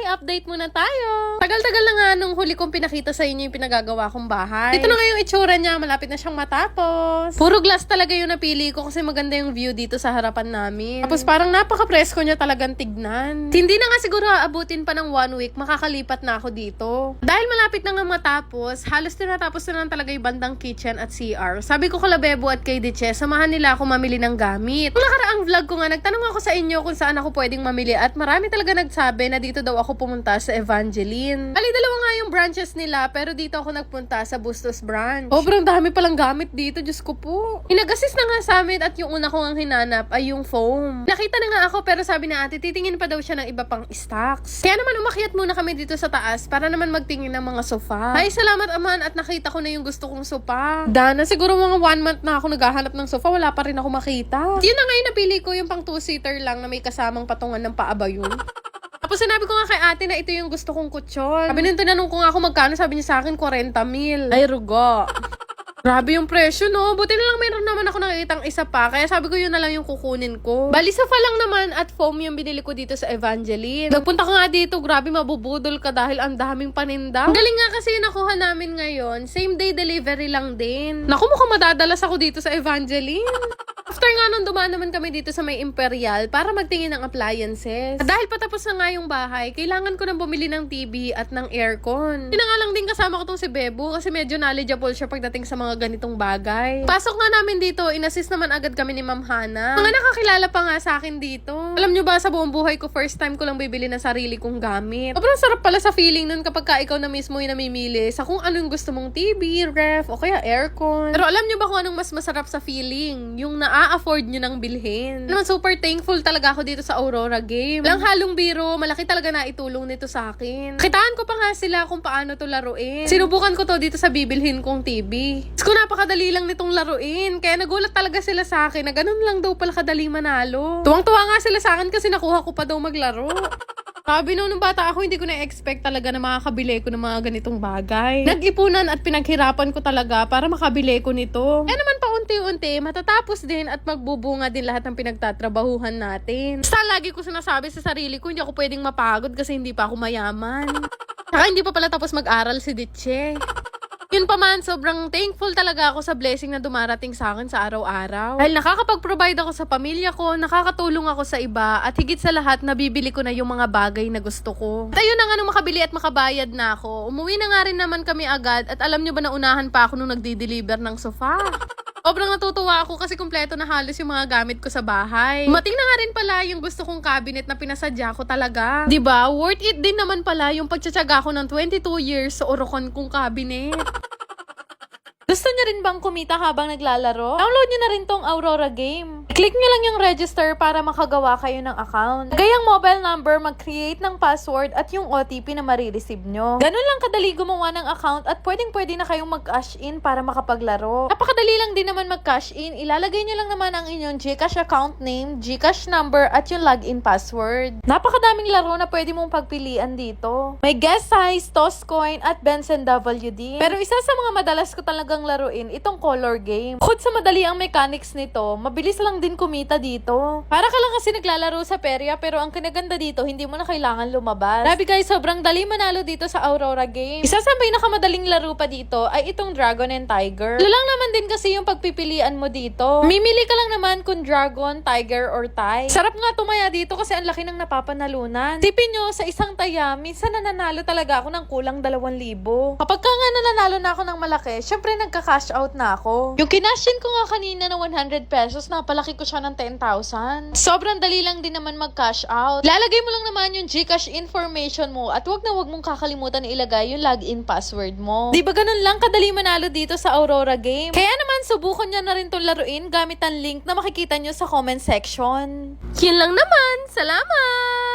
update muna tayo. Tagal-tagal na nga nung huli kong pinakita sa inyo yung pinagagawa kong bahay. Ito na nga yung itsura niya, malapit na siyang matapos. Puro glass talaga yung napili ko kasi maganda yung view dito sa harapan namin. Tapos parang napaka-presko niya talagang tignan. Hindi na nga siguro aabutin pa ng 1 week, makakalipat na ako dito. Dahil malapit na nga matapos, halos tinatapos na lang talaga yung bandang kitchen at CR. Sabi ko kala Bebo at kay Diche, samahan nila ako mamili ng gamit. Kung nakaraang vlog ko nga, nagtanong ako sa inyo kung saan ako pwedeng mamili at marami talaga nagsabi na dito daw ako pumunta sa Evangeline. Bali, dalawa nga yung branches nila pero dito ako nagpunta sa Bustos branch. Sobrang dami palang gamit dito, Diyos ko po. Inag-assist na nga sa amin at yung una ko ang hinanap ay yung foam. Nakita na nga ako pero sabi na ate, titingin pa daw siya ng iba pang stocks. Kaya naman umakyat muna kami dito sa taas para naman magtingin ng mga sofa. Ay, salamat aman at nakita ko na yung gusto kong sofa. Dana, siguro mga 1 month na ako naghahanap ng sofa, wala pa rin ako makita. Yun na nga yung napili ko, yung pang 2-seater lang na may kasamang patungan ng paaba yun. Tapos sinabi ko nga kay ate na ito yung gusto kong kutsyon. Sabi nung tinanong ko nga ako magkano, sabi niya sa akin 40,000. Ay, rugo. Grabe yung presyo, no? Buti na lang mayroon naman ako nakikitang isa pa. Kaya sabi ko yun na lang yung kukunin ko. Bali, sofa lang naman at foam yung binili ko dito sa Evangeline. Nagpunta ka nga dito, grabe mabubudol ka dahil ang daming paninda. Ang galing nga kasi yung nakuha namin ngayon. Same day delivery lang din. Naku, mukhang madadalas ako dito sa Evangeline. After nga nung dumaan naman kami dito sa may Imperial para magtingin ng appliances. At dahil patapos na nga yung bahay, kailangan ko nang bumili ng TV at ng aircon. Yun na nga lang din kasama ko tong si Bebo kasi medyo knowledgeable siya pagdating sa mga ganitong bagay. Pasok nga namin dito, inassist naman agad kami ni Ma'am Hana. Mga nakakilala pa nga sa akin dito. Alam nyo ba, sa buong buhay ko, first time ko lang bibili ng sarili kong gamit. Sobrang sarap pala sa feeling nun kapag ka ikaw na mismo yung namimili sa kung anong gusto mong TV, ref, o kaya aircon. Pero alam nyo ba kung anong mas masarap sa feeling? Yung na-afford nyo nang bilhin. Naman, super thankful talaga ako dito sa Aurora Game. Walang halong biro, malaki talaga na itulong nito sa akin. Kitaan ko pa nga sila kung paano to laruin. Sinubukan ko to dito sa bibilhin kong TV. Kung napakadali lang nitong laruin, kaya nagulat talaga sila sa akin na ganun lang daw pala kadali manalo. Tuwang-tuwa nga sila sa akin kasi nakuha ko pa daw maglaro. Sabi nung bata ako, hindi ko na-expect talaga na makakabili ko ng mga ganitong bagay. Nag-ipunan at pinaghirapan ko talaga para makabili ko nito. Kaya naman paunti-unti, matatapos din at magbubunga din lahat ng pinagtatrabahuhan natin. Basta lagi ko sinasabi sa sarili ko, hindi ako pwedeng mapagod kasi hindi pa ako mayaman. Saka hindi pa pala tapos mag-aral si Diche. Yun pa man, sobrang thankful talaga ako sa blessing na dumarating sa akin sa araw-araw. Dahil nakakapag-provide ako sa pamilya ko, nakakatulong ako sa iba, at higit sa lahat, nabibili ko na yung mga bagay na gusto ko. At ayun na nga nung makabili at makabayad na ako, umuwi na nga rin naman kami agad, at alam nyo ba na unahan pa ako nung nagdi-deliver ng sofa? Sobrang natutuwa ako kasi kumpleto na halos yung mga gamit ko sa bahay. Mating na nga rin pala yung gusto kong cabinet na pinasadya ko talaga. 'Di ba? Worth it din naman pala yung pagtsatsaga ko ng 22 years sa orokon kong cabinet. Gusto niyo rin bang kumita habang naglalaro? Download niyo na rin tong Aurora Game. Click niyo lang yung register para makagawa kayo ng account. Gayang mobile number, mag-create ng password at yung OTP na marireceive nyo. Ganun lang kadali gumawa ng account at pwedeng-pwede na kayong mag-cash in para makapaglaro. Napakadali lang din naman mag-cash in. Ilalagay niyo lang naman ang inyong GCash account name, GCash number at yung login password. Napakadaming laro na pwede mong pagpilian dito. May guess size, toss coin at Benson WD. Pero isa sa mga madalas ko talagang laruin itong color game. Bukod sa madali ang mechanics nito, mabilis lang din kumita dito. Para ka lang kasi naglalaro sa perya pero ang kinaganda dito, hindi mo na kailangan lumabas. Grabe guys, sobrang dali manalo dito sa Aurora Game. Isa sa pinakamadaling laro pa dito ay itong Dragon and Tiger. Lang naman din kasi yung pagpipilian mo dito. Mimili ka lang naman kung Dragon, Tiger, or Tie. Sarap nga tumaya dito kasi ang laki ng napapanalunan. Tipin nyo, sa isang taya, minsan nananalo talaga ako ng kulang 2,000. Kapag ka nga nananalo na ako ng malaki, syempre nagka-cash out na ako. Yung kinashin ko nga kanina na 100 pesos, napalaki ko siya ng 10,000. Sobrang dali lang din naman mag-cash out. Lalagay mo lang naman yung GCash information mo at wag mong kakalimutan na ilagay yung login password mo. Di ba ganun lang kadali manalo dito sa Aurora Game? Kaya naman, subukan nyo na rin itong laruin gamit ang link na makikita nyo sa comment section. Yun lang naman. Salamat!